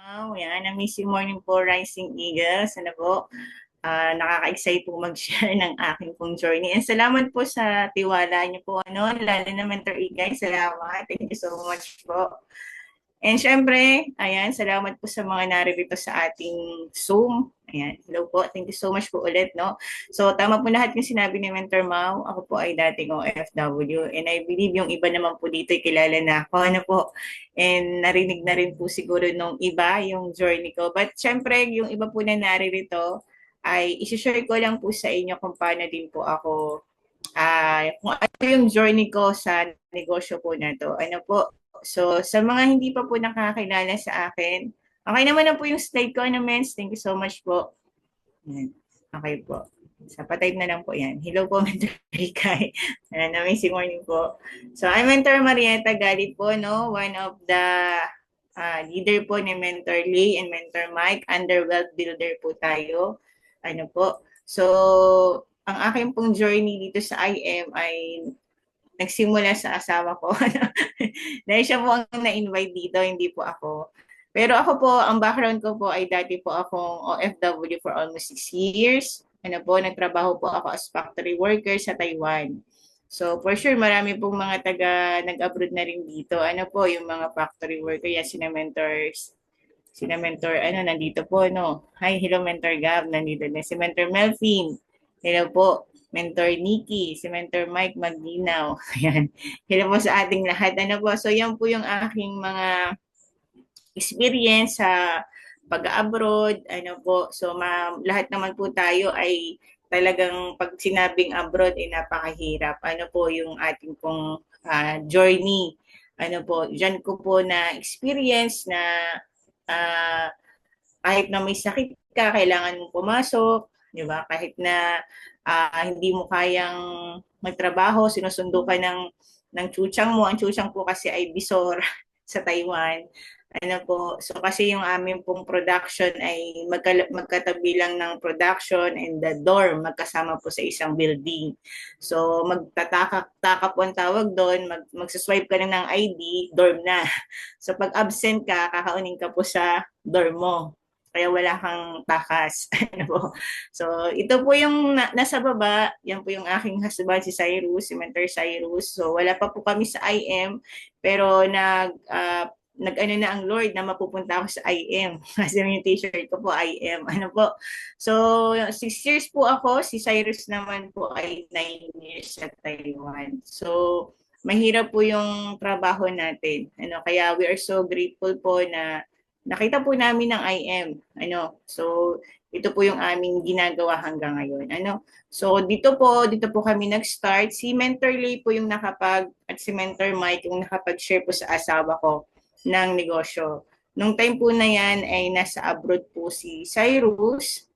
Yan, amazing morning po, Rising Eagles. Ano po, nakaka-excite po mag-share ng aking pong journey. And salamat po sa tiwala niyo po, lalo na Mentor Igay. Salamat. Thank you so much po. And syempre, ayan, salamat po sa mga naririto sa ating Zoom. Ayan, hello po. Thank you so much po ulit, no? So, tama po lahat yung sinabi ni Mentor Mau. Ako po ay dating OFW. And I believe yung iba naman po dito ay kilala na ako. Ano po? And narinig na rin po siguro nung iba yung journey ko. But syempre, yung iba po na naririto ay isi-share ko lang po sa inyo kung paano din po ako kung ano yung journey ko sa negosyo po na to. Ano po, so sa mga hindi pa po nakakilala sa akin, okay naman na po yung slide ko, Mens. Thank you so much po. Okay po. Sa pa-type na lang po yan. Hello po, Mentor Rikay. Amazing morning po. So, I'm Mentor Marietta Gali po, no? One of the leader po ni Mentor Lee and Mentor Mike. Under Wealth Builder po tayo. Ano po. So, ang aking pong journey dito sa IM ay nagsimula sa asawa ko. Dahil siya po ang na-invite dito, hindi po ako. Pero ako po, ang background ko po ay dati po akong OFW for almost 6 years. Ano po, nagtrabaho po ako as factory worker sa Taiwan. So for sure, marami pong mga taga nag-abroad na rin dito. Ano po, yung mga factory worker, yan, sina mentors. Sina mentor, nandito po, no? Hi, hello, mentor Gab, nandito na. Si mentor Melvin. Hello po, mentor Nikki, si mentor Mike Maglinaw. Ayan. Hello po sa ating lahat. Ano po, so yan po yung aking mga experience sa pag-abroad, ano po. So lahat naman po tayo ay talagang pag sinabing abroad ay napakahirap. Ano po yung ating pong journey. Ano po, diyan ko po na experience na uh, kahit na may sakit ka, kailangan mong pumasok, di ba? Kahit na hindi mo kayang magtrabaho, sinusundo ka ng chuchang mo. Ang chuchang po kasi ay bisor sa Taiwan. Ano po, so kasi yung aming pong production ay magkatabi lang ng production and the dorm magkasama po sa isang building. So magtataka po ang tawag doon, magsaswipe ka na ng ID, dorm na. So pag absent ka, kakaunin ka po sa dorm mo. Kaya wala kang takas. So ito po yung nasa baba, yan po yung aking husband si Cyrus, si Mentor Cyrus. So wala pa po kami sa IM, pero nag-ano na ang Lord na mapupunta ako sa IM. Kasi yung t-shirt ko po, IM. Ano po? So, 6 years po ako. Si Cyrus naman po ay 9 years sa Taiwan. So, mahirap po yung trabaho natin. Kaya we are so grateful po na nakita po namin ng IM. So, ito po yung aming ginagawa hanggang ngayon. So, dito po kami nag-start. Si Mentor Lee po yung at si Mentor Mike yung nakapag-share po sa asawa ko ng negosyo. Nung time po na yan ay nasa abroad po si Cyrus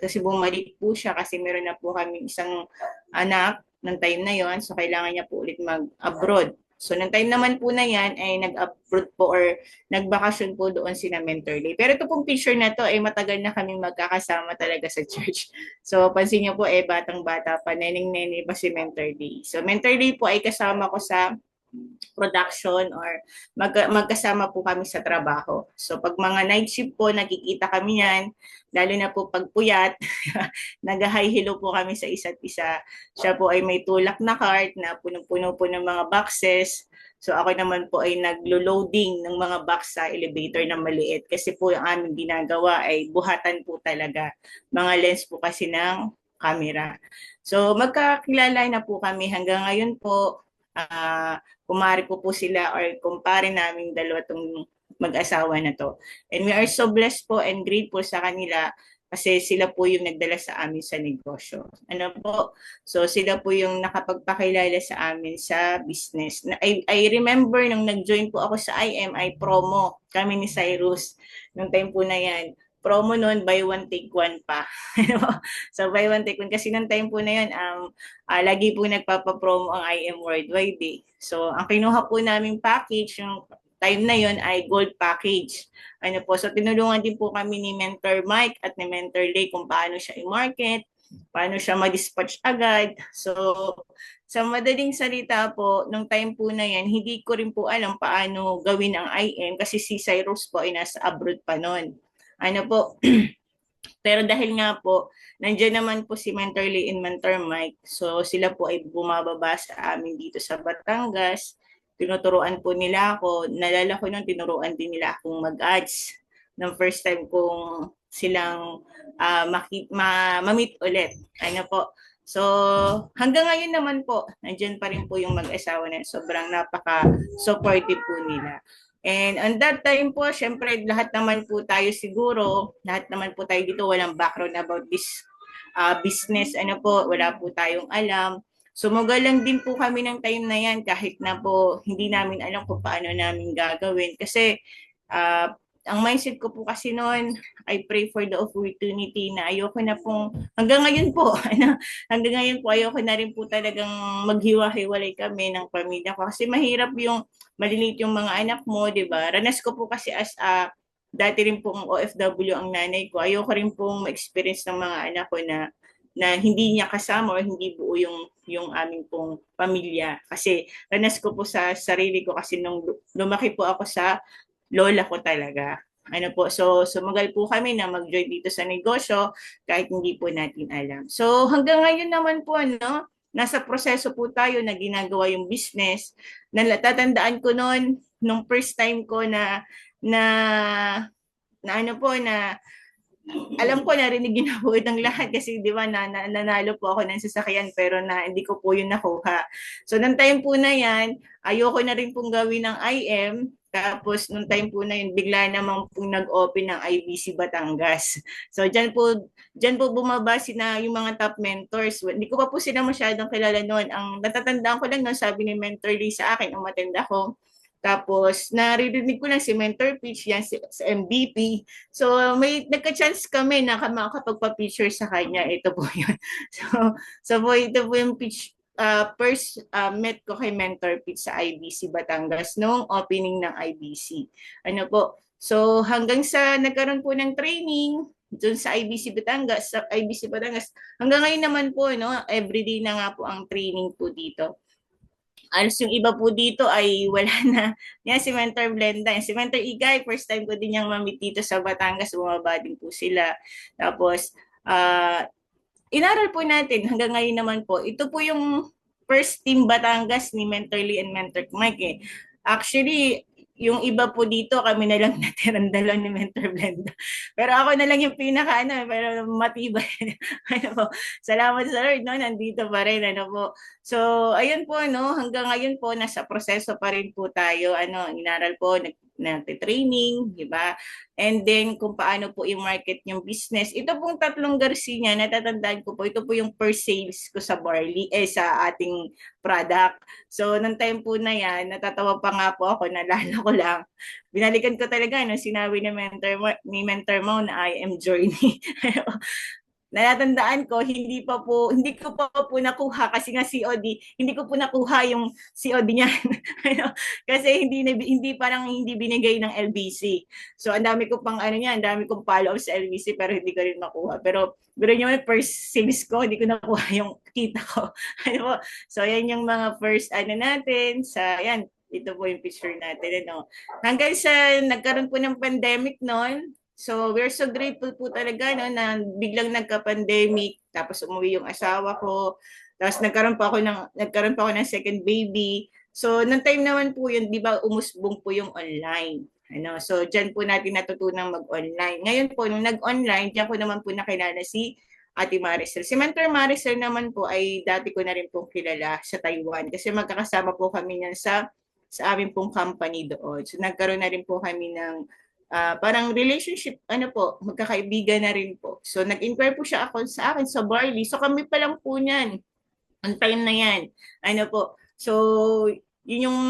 kasi bumalik po siya kasi meron na po kami isang anak ng time na yon, so kailangan niya po ulit mag-abroad. So nung time naman po na yan ay nag-abroad po or nagbakasyon po doon si na Mentor Day. Pero ito pong picture na to ay matagal na kaming magkakasama talaga sa church. So pansin niyo po batang-bata pa, neneng-nene pa si Mentor Day. So Mentor Day po ay kasama ko sa production or magkasama po kami sa trabaho. So pag mga night shift po, nakikita kami yan, lalo na po pag puyat, nag-hi hello po kami sa isa't isa. Siya po ay may tulak na cart na punong-puno po ng mga boxes. So ako naman po ay naglo-loading ng mga box sa elevator na maliit kasi po yung aming ginagawa ay buhatan po talaga. Mga lens po kasi ng camera. So magkakilala na po kami hanggang ngayon po. Kumari po sila or kumpare namin dalawa tong mag-asawa na to. And we are so blessed po and grateful sa kanila kasi sila po yung nagdala sa amin sa negosyo. So sila po yung nakapagpakilala sa amin sa business. I remember nung nag-join po ako sa IM ay promo kami ni Cyrus. Nung time po na yan, promo noon, buy one take one pa. So buy one take one kasi nung time po na yun, lagi po nagpapapromo ang IM Worldwide eh. So ang kinuha po naming package, yung time na yon ay gold package. So tinulungan din po kami ni Mentor Mike at ni Mentor Lay kung paano siya i-market, paano siya ma-dispatch agad. So, sa madaling salita po, nung time po na yan, hindi ko rin po alam paano gawin ang IM kasi si Cyrus po ay nasa abroad pa noon. Ano po, pero dahil nga po, nandiyan naman po si Mentor Lee and Mentor Mike. So sila po ay bumababa sa amin dito sa Batangas. Tinuturuan po nila ako. Nalala ko nung tinuruan din nila akong mag-ads. Nung first time kong silang ma-meet ulit. Ano po. So hanggang ngayon naman po, nandiyan pa rin po yung mag-asawa na sobrang napaka-supportive po nila. And on that time po, syempre lahat naman po tayo siguro, lahat naman po tayo dito walang background about this business, ano po, wala po tayong alam. Sumugal lang din po kami ng time na yan kahit na po hindi namin alam kung paano namin gagawin. Kasi uh, ang mindset ko po kasi noon, I pray for the opportunity na ayoko na pong, hanggang ngayon po, hanggang ngayon po ayoko na rin po talagang maghiwa-hiwalay kami ng pamilya ko. Kasi mahirap yung maliliit yung mga anak mo, di ba? Ranas ko po kasi as a dati rin pong OFW ang nanay ko. Ayoko rin pong ma-experience ng mga anak ko na hindi niya kasama o hindi buo yung aming pong pamilya. Kasi ranas ko po sa sarili ko kasi nung lumaki po ako sa lola ko talaga. Ano po, so sumagal po kami na mag-join dito sa negosyo kahit hindi po natin alam. So hanggang ngayon naman po, ano, nasa proseso po tayo na ginagawa yung business. Natatandaan ko noon, nung first time ko na na ano po na alam ko narinig yun na po ng lahat kasi di ba nanalo po ako ng sasakyan pero na hindi ko po yun nakuha. So nung time po na yan, ayoko na rin pong gawin ng IM. Tapos nung time po na yun, bigla namang pong nag-open ng IBC Batangas. So dyan po bumabase na yung mga top mentors. Hindi ko pa po sila masyadong kilala noon. Ang natatandaan ko lang noon, sabi ni Mentor Lee sa akin, umattend ako. Tapos, naririnig ko lang si Mentor Pitch, yan sa MVP. So, may nagka-chance kami na makakapagpa-picture sa kanya. Ito po yun. So ito po yung pitch. First, met ko kay Mentor Pitch sa IBC Batangas noong opening ng IBC. Ano po? So, hanggang sa nagkaroon po ng training, doon sa IBC Batangas, hanggang ngayon naman po, no, everyday na nga po ang training po dito. Alos yung iba po dito ay wala na. Yan si Mentor Blenda. Si Mentor Igay, first time ko din niyang mamit dito sa Batangas. Bumaba din po sila. Tapos, inaral po natin hanggang ngayon naman po. Ito po yung first team Batangas ni Mentor Lee and Mentor Mike. Actually, yung iba po dito, kami na lang natirang dalaw ni Mentor Blenda. Pero ako na lang yung pinaka, pero matibay. Ano po, salamat sa Lord, no? Nandito pa rin, ano po. So, ayun po, no? Hanggang ngayon po, nasa proseso pa rin po tayo. Inaral po, nagte-training, di ba? And then, kung paano po i-market yung business. Ito pong tatlong Garcia, natatandaan ko po, ito po yung per sales ko sa barley, sa ating product. So, nung time po na yan, natatawa pa nga po ako, nalala ko lang. Binalikan ko talaga, no, sinabi ni Mentor Mo na I am Journey. Natatandaan ko, hindi ko pa po nakuha kasi nga COD, hindi ko po nakuha yung COD niya. Kasi hindi parang hindi binigay ng LBC. So ang dami ko pang ang dami kong follow sa LBC pero hindi ko rin nakuha. Pero niyo first sales ko, hindi ko nakuha yung kita ko. So yan yung mga first natin sa yan. Ito po yung picture natin. Hanggang sa nagkaroon po ng pandemic noon, so we're so grateful po talaga, no, na biglang nagka-pandemic tapos umuwi yung asawa ko. Tapos nagkaroon pa ako ng second baby. So nung time naman po yun, 'di ba, umusbong po yung online. So diyan po natin natutunang mag-online. Ngayon po nung nag-online, diyan ko naman po nakilala si Ate Maricel. Si Mentor Maricel naman po ay dati ko na rin po kilala sa Taiwan kasi magkakasama po kami niyan sa aming pong company doon. So nagkaroon na rin po kami ng parang relationship, magkakaibigan na rin po. So, nag-inquire po siya sa akin sa barley. So, kami pa lang po niyan. On time na yan. So, yun yung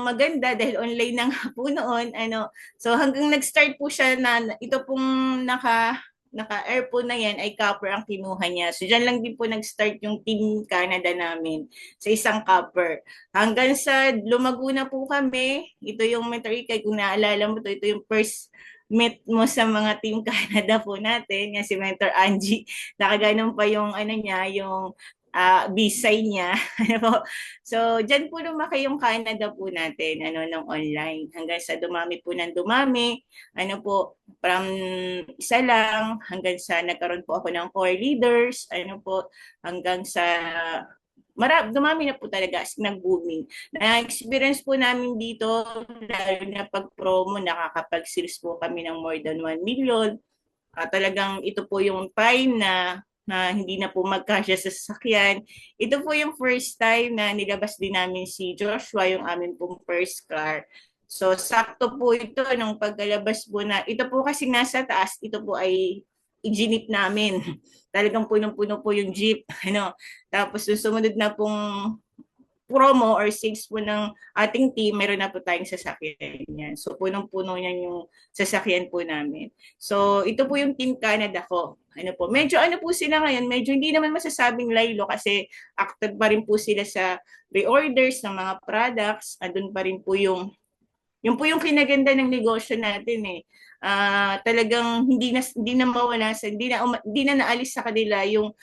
maganda dahil online na nga po noon. So, hanggang nag-start po siya na ito pong naka-air po na yan ay copper ang kinuha niya. So, dyan lang din po nag-start yung Team Canada namin sa isang copper. Hanggang sa lumago na po kami, ito yung Mentor Ikay, kung naalala mo to, ito yung first meet mo sa mga Team Canada po natin, yan si Mentor Angie, nakaganon pa yung ano niya, yung B-side niya. Ano po. So, dyan po lumaki yung Canada po natin, ano, ng online. Hanggang sa dumami po ng dumami, ano po, from isa lang, hanggang sa nagkaroon po ako ng core leaders, ano po, hanggang sa dumami na po talaga as nag-booming. Na-experience po namin dito, lalo na pag-promo, nakakapag-sales po kami ng more than 1 million. Talagang ito po yung time na hindi na po magkasya sa sasakyan. Ito po yung first time na nilabas din namin si Joshua, yung amin pong first car. So, sakto po ito nung pagkalabas po na, ito po kasi nasa taas, ito po ay i-jeep namin. Talagang punong-puno po yung jeep. Ano. Tapos, sumunod na pong promo or sales po ng ating team, meron na po tayong sasakyan yan. So, punong-puno yan yung sasakyan po namin. So, ito po yung Team Canada ko. Ano po, medyo ano po sila ngayon, medyo hindi naman masasabing laylo kasi active pa rin po sila sa reorders ng mga products. Andun pa rin po yung po yung kinaganda ng negosyo natin eh. Talagang hindi na mawala sa hindi na naalis sa kanila yung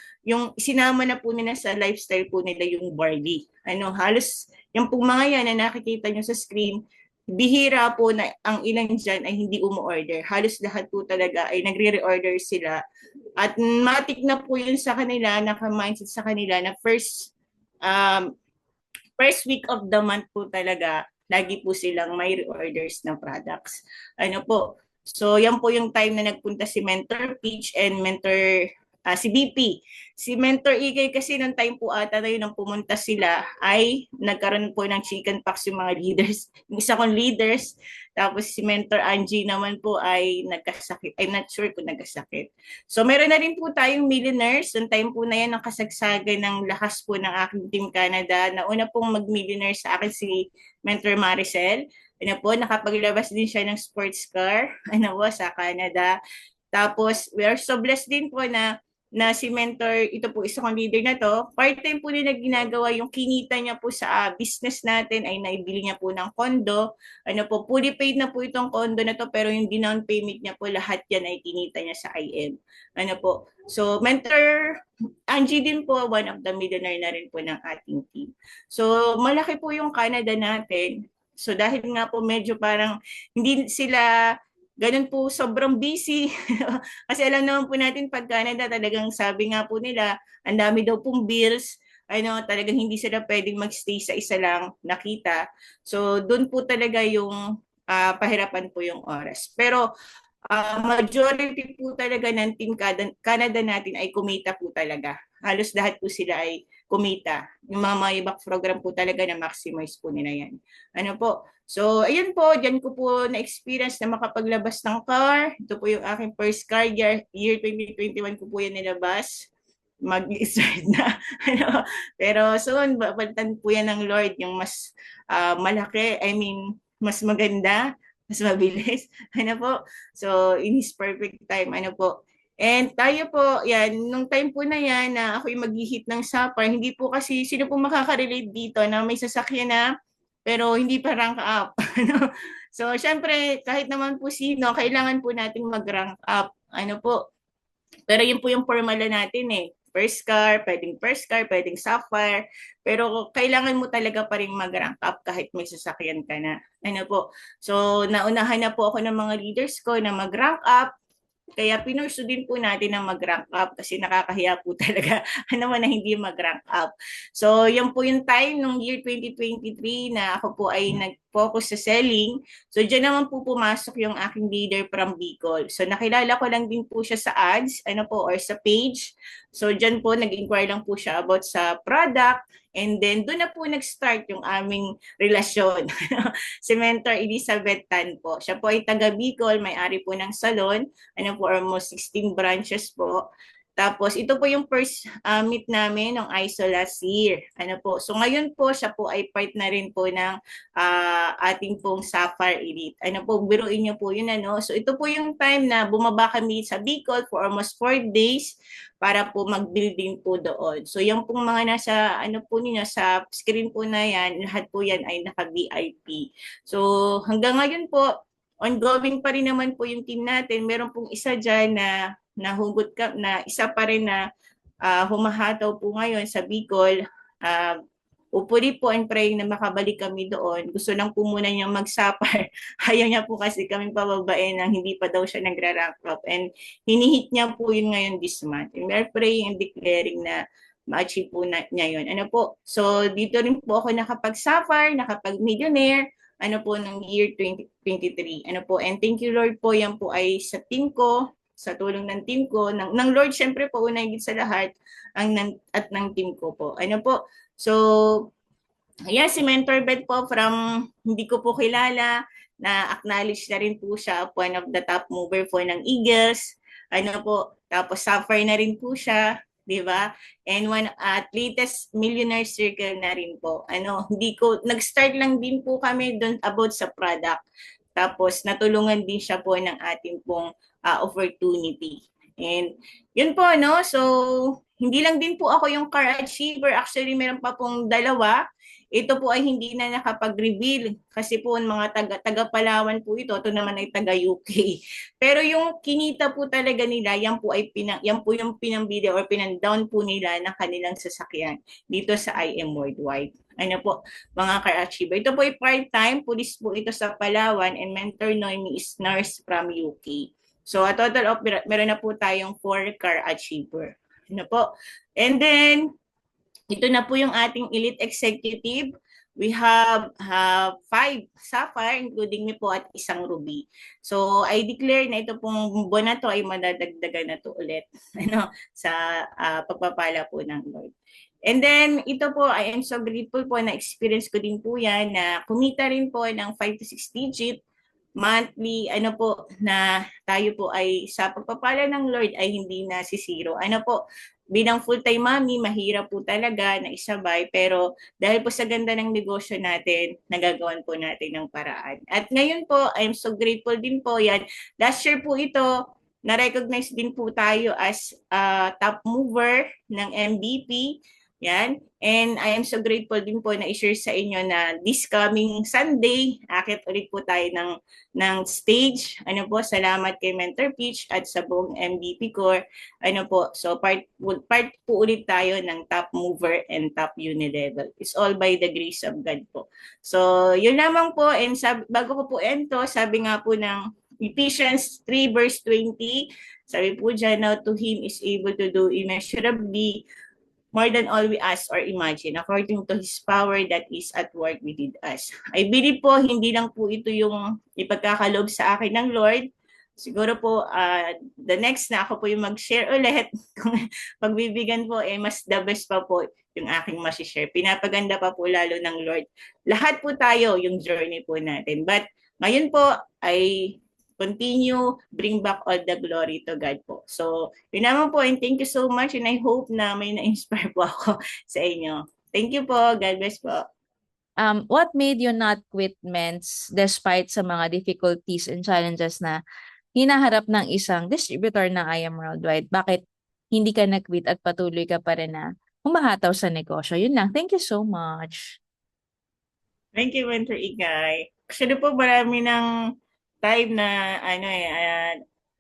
sinama na po nila sa lifestyle po nila yung barley. Ano, halos yung pong mga yan na nakikita nyo sa screen, bihira po na ang ilan dyan ay hindi umu-order. Halos lahat po talaga ay nagre-reorder sila. At matik na po yun sa kanila, naka-mindset sa kanila na um, first week of the month po talaga, lagi po silang may reorders ng products. Ano po, so yan po yung time na nagpunta si Mentor Peach and Mentor si BP. Si Mentor Igay kasi nung time po ata na yun nang pumunta sila ay nagkaroon po ng chicken pox yung mga leaders. Yung isa kong leaders. Tapos si Mentor Angie naman po ay nagkasakit. I'm not sure kung nagkasakit. So meron na rin po tayong millionaires. Nung time po na yan ang kasagsagan ng lakas po ng aking Team Canada. Nauna pong mag-millionaire sa akin si Mentor Maricel. Ano po, nakapaglabas din siya ng sports car ano po, sa Canada. Tapos, we are so blessed din po na si Mentor, ito po, isa kong leader na to, part-time po nila ginagawa yung kinita niya po sa business natin ay naibili niya po ng kondo. Ano po, fully paid na po itong kondo na to pero yung down payment niya po lahat yan ay kinita niya sa IM. Ano po, so Mentor Angie din po, one of the millionaire na rin po ng ating team. So malaki po yung Canada natin. So dahil nga po medyo parang hindi sila ganun po sobrang busy. Kasi alam naman po natin pag Canada talagang sabi nga po nila, ang dami daw pong bills. Ano, talagang hindi sila pwedeng magstay sa isa lang nakita. So doon po talaga yung pahirapan po yung oras. Pero majority po talaga ng Team Canada natin ay kumita po talaga. Halos lahat po sila ay kumita. Yung mga buyback program po talaga na maximize po nila yan. Ano po? So, ayun po, dyan ko po na-experience na makapaglabas ng car. Ito po yung aking first car. Year 2021 ko po yan nilabas. Mag-start na. Ano? Pero soon, babalitan po yan ng Lord yung mas malaki. I mean, mas maganda, mas mabilis. Ano po? So, in His perfect time, ano po. And tayo po, yan, nung time po na yan na ako'y mag-hit ng SAPAR, hindi po kasi, sino po makaka-relate dito na may sasakyan na, pero hindi pa rank up. So, syempre, kahit naman po sino, kailangan po nating mag-rank up. Ano po, pero yun po yung formula natin eh. First car, pwedeng sapphire. Pero kailangan mo talaga pa rin mag-rank up kahit may sasakyan ka na. Ano po? So, naunahan na po ako ng mga leaders ko na mag-rank up. Kaya pinursu din po natin na mag-rank up kasi nakakahiya po talaga naman na hindi mag-rank up. So, yan po yung time nung year 2023 na ako po ay nag-focus sa selling. So, dyan naman po pumasok yung aking leader from Bicol. So, nakilala ko lang din po siya sa ads, ano po, or sa page. So, dyan po, nag-inquire lang po siya about sa product. And then, doon na po nag-start yung aming relasyon. Si Mentor Elizabeth Tan po. Siya po ay taga Bicol, may-ari po ng salon. Ano po, almost 16 branches po. Tapos, ito po yung first meet namin ng ISO last year. Ano po, so ngayon po, siya po ay part na rin po ng ating pong Sapphire Elite. Ano po, biruin niyo po yun, ano. So, ito po yung time na bumaba kami sa Bicol for almost 4 days para po mag-building po doon. So, yung pong mga nasa, ano po niyo, sa screen po na yan, lahat po yan ay naka-VIP. So, hanggang ngayon po, ongoing pa rin naman po yung team natin. Meron pong isa dyan na nahugot ka, na isa pa rin na humahataw po ngayon sa Bicol. Upuri po and praying na makabalik kami doon. Gusto lang po muna niyang mag-sapar. Ayaw niya po kasi kaming pababain na hindi pa daw siya nagra-rank up. And hinihit niya po yun ngayon this month. And we're praying and declaring na ma-achieve po niya yun. Ano po? So, dito rin po ako nakapag-sapar, nakapag-millionaire, ano po, ng year 2023. Ano po? And thank you Lord po, yan po ay sa team ko, sa tulong ng team ko, ng Lord, syempre po, unay sa lahat, at ng team ko po. Ano po? So, ayan, si Mentor Bed po from hindi ko po kilala, na acknowledge na rin po siya, one of the top mover po ng Eagles. Ano po, tapos suffer na rin po siya, di ba? And one at latest millionaire circle na rin po. Ano, hindi ko, nag-start lang din po kami doon about sa product. Tapos natulungan din siya po ng ating pong opportunity. And yun po, no? So, hindi lang din po ako yung car achiever. Actually, meron pa pong dalawa. Ito po ay hindi na nakapag-reveal kasi po mga taga-Palawan po ito. Ito naman ay taga-UK. Pero yung kinita po talaga nila, yan po yung pinambili or pinandown po nila ng kanilang sasakyan dito sa IM Worldwide. Ano po, mga car achiever. Ito po ay part-time. Police po ito sa Palawan and mentor Noemi is nurse from UK. So, a total of, meron na po tayong 4 car achiever. Ano po? And then, ito na po yung ating elite executive. We have 5 sapphire, including me po at isang ruby. So, I declare na ito pong buwan na to ay madadagdagan na to ulit ano, sa pagpapala po ng Lord. And then, ito po, I am so grateful po na experience ko din po yan na kumita rin po ng 5 to 6 digit monthly, ano po, na tayo po ay sa pagpapala ng Lord ay hindi na sisiro. Ano po, bilang full-time mommy, mahirap po talaga na isabay, pero dahil po sa ganda ng negosyo natin, nagagawan po natin ng paraan. At ngayon po, I'm so grateful din po yan. Last year po ito, na-recognize din po tayo as top mover ng MVP. Yan. And I am so grateful din po na i-share sa inyo na this coming Sunday, akit ulit po tayo ng stage. Ano po, salamat kay Mentor Peach at sa buong MVP Core. Ano po, so part po ulit tayo ng top mover and top unilevel. It's all by the grace of God po. So, yun lamang po. And bago ko po ento, sabi nga po ng Ephesians 3 verse 20, sabi po dyan, now to Him is able to do immeasurably more than all we ask or imagine, according to His power that is at work within us. I believe po, hindi lang po ito yung ipagkakaloob sa akin ng Lord. Siguro po, the next na ako po yung mag-share ulit. Kung pagbibigyan po, mas the best pa po yung aking masishare. Pinapaganda pa po lalo ng Lord. Lahat po tayo yung journey po natin. But ngayon po ay continue, bring back all the glory to God po. So, yun naman po, and thank you so much, and I hope na may na-inspire po ako sa inyo. Thank you po. God bless po. What made you not quit Ments despite sa mga difficulties and challenges na hinaharap ng isang distributor ng IM Worldwide? Bakit hindi ka nag-quit at patuloy ka pa rin na humahataw sa negosyo? Yun lang. Thank you so much. Thank you, Mentor Igay. Actually po, marami ng time na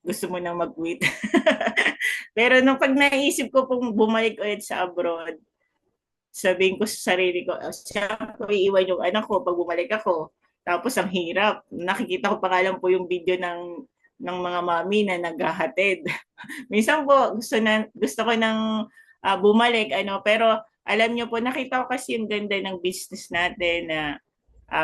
gusto mo nang mag-quit. Pero nung pag naisip ko pong bumalik ulit sa abroad, sabihin ko sa sarili ko, siya ko iiwan yung anak ko pag bumalik ako. Tapos ang hirap. Nakikita ko pa nga lang po yung video ng mga mami na naghahatid. Minsan po gusto ko nang bumalik pero alam niyo po, nakita ko kasi yung ganda ng business natin na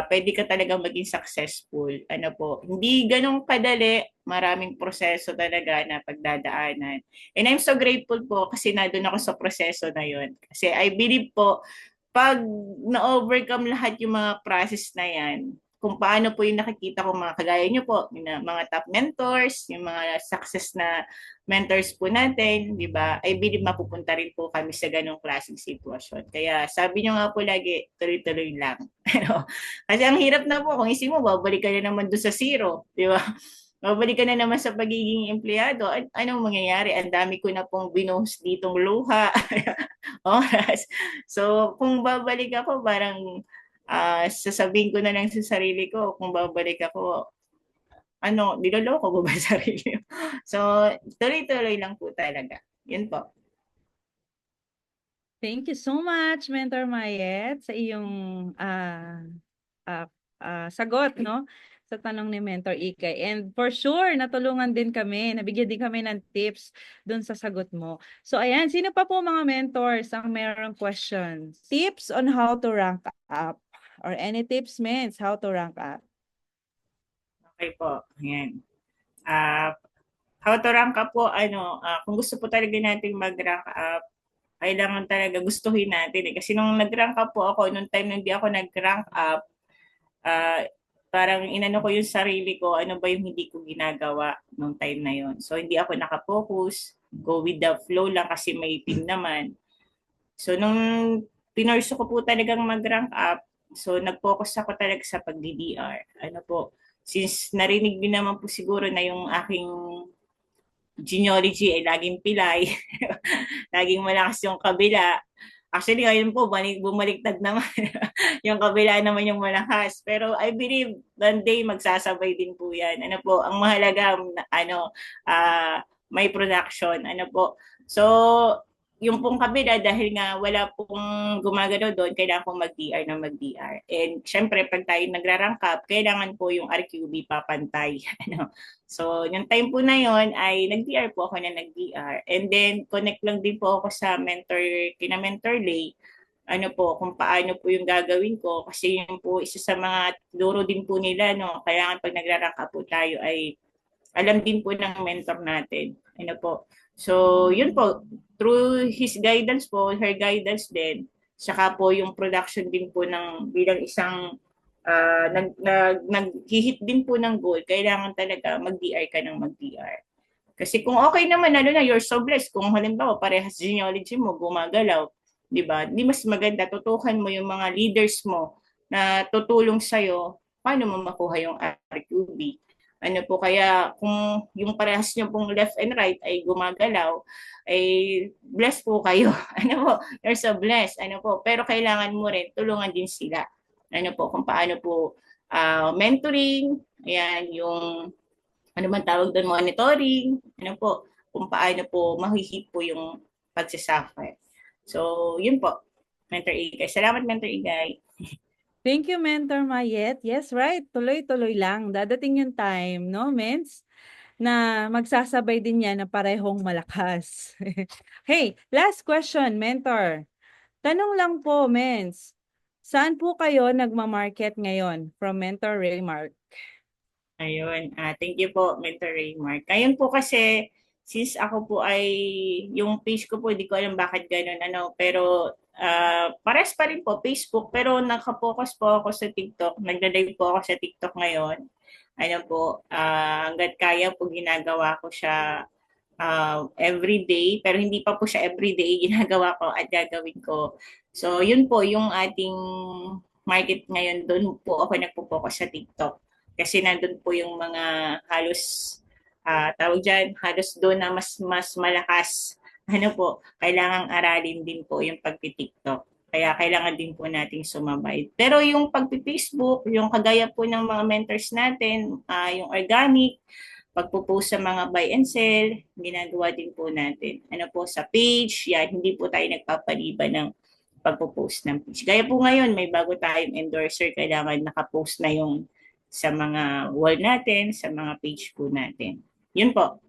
pwede ka talagang maging successful. Ano po, hindi ganun kadali, maraming proseso talaga na pagdadaanan. And I'm so grateful po kasi nandun ako sa proseso na yun. Kasi I believe po, pag na-overcome lahat yung mga process na yan, kung paano po yung nakikita ko mga kagaya nyo po, mga top mentors, yung mga success na mentors po natin, di ba? I believe mapupunta rin po kami sa ganong klaseng sitwasyon. Kaya sabi nyo nga po lagi, tuloy-tuloy lang. Kasi ang hirap na po, kung isip mo, babalik ka na naman doon sa zero, di ba? Babalik ka na naman sa pagiging empleyado. Anong mangyayari? Ang dami ko na pong binuhos ditong luha, oras. So, kung babalik ako, parang sasabihin ko na lang sa sarili ko, kung babalik ako, niloloko ko ba sarili mo? So, tuloy-tuloy lang po talaga. Yun po. Thank you so much, Mentor Mayet, sa iyong ah, sagot, no? Sa tanong ni Mentor Ikay. And for sure, natulungan din kami, nabigyan din kami ng tips dun sa sagot mo. So ayan, sino pa po mga mentors ang mayroong questions? Tips on how to rank up or any tips, Mens, how to rank up? Okay po. Ayan. How to rank up po, kung gusto po talaga natin mag-rank up, kailangan talaga gustuhin natin eh. Kasi nung nag-rank up po ako, nung time na hindi ako nag-rank up, ah, parang inano ko yung sarili ko, ano ba yung hindi ko ginagawa nung time na yon. So, hindi ako nakafocus, go with the flow lang kasi may team naman. So, nung pinorso ko po talagang mag-rank up, so nag-focus ako talaga sa pag-DDR. Ano po, since narinig din naman po siguro na yung aking genealogy ay laging pilay, laging malakas yung kabila. Actually, ngayon po, bumaliktad naman. Yung kabila naman yung malakas. Pero I believe one day magsasabay din po yan. Ano po, ang mahalaga, may production. Ano po. So, yung pong kabila, dahil nga wala pong gumagalaw doon, kailangan pong mag-DR na mag-DR. And syempre, pag tayo nagra-rank up, kailangan po yung RQB papantay. Ano? So, yung time po na yon ay nag-DR po ako na nag-DR. And then, connect lang din po ako sa kina Mentor Lay, ano po, kung paano po yung gagawin ko. Kasi yun po, isa sa mga duro din po nila, no? Kailangan pag nagra-rank up po tayo ay alam din po ng mentor natin. Ano po. So, yun po, through his guidance po, her guidance din, saka po yung production din po ng bilang isang nag-hit din po ng goal, kailangan talaga mag-DR ka ng mag-DR. Kasi kung okay naman, you're so blessed. Kung halimbawa, parehas genealogy mo, gumagalaw, di ba? Di mas maganda, tutukan mo yung mga leaders mo na tutulong sa'yo, paano mo makuha yung RQB. Ano po, kaya kung yung parehas nyo pong left and right ay gumagalaw, ay blessed po kayo. Ano po, you're so blessed. Ano po, pero kailangan mo rin, tulungan din sila. Ano po, kung paano po mentoring, ayan, yung ano man tawag doon, monitoring, ano po, kung paano po mahihit po yung pagsasuffer. So, yun po, Mentor Igay. Salamat, Mentor Igay. Thank you, Mentor Mayet. Yes, right. Tuloy-tuloy lang. Dadating yung time, no, Mens? Na magsasabay din yan na parehong malakas. Hey, last question, Mentor. Tanong lang po, Mens. Saan po kayo nagmamarket ngayon? From Mentor Raymark. Ayun. Thank you po, Mentor Raymark. Ngayon po kasi, since ako po ay, yung page ko po, hindi ko alam bakit ganun, pero pares pa rin po, Facebook, pero nakapokus po ako sa TikTok. Nagla-live po ako sa TikTok ngayon. Ano po, hanggat kaya po ginagawa ko siya everyday, pero hindi pa po siya everyday ginagawa ko at gagawin ko. So, yun po, yung ating market ngayon, doon po ako nagpo-focus sa TikTok. Kasi nandun po yung mga halos, tawag dyan, halos doon na mas malakas. Ano po, kailangang aralin din po yung pagti-TikTok. Kaya kailangan din po nating sumabay. Pero yung pagpi-Facebook, yung kagaya po ng mga mentors natin, yung organic, pagpo-post sa mga buy and sell, ginagawa din po natin. Ano po, sa page, yan, hindi po tayo nagpapaliban ng pagpo-post ng page. Gaya po ngayon, may bago tayong endorser, kailangan nakapost na yung sa mga wall natin, sa mga page po natin. Yun po.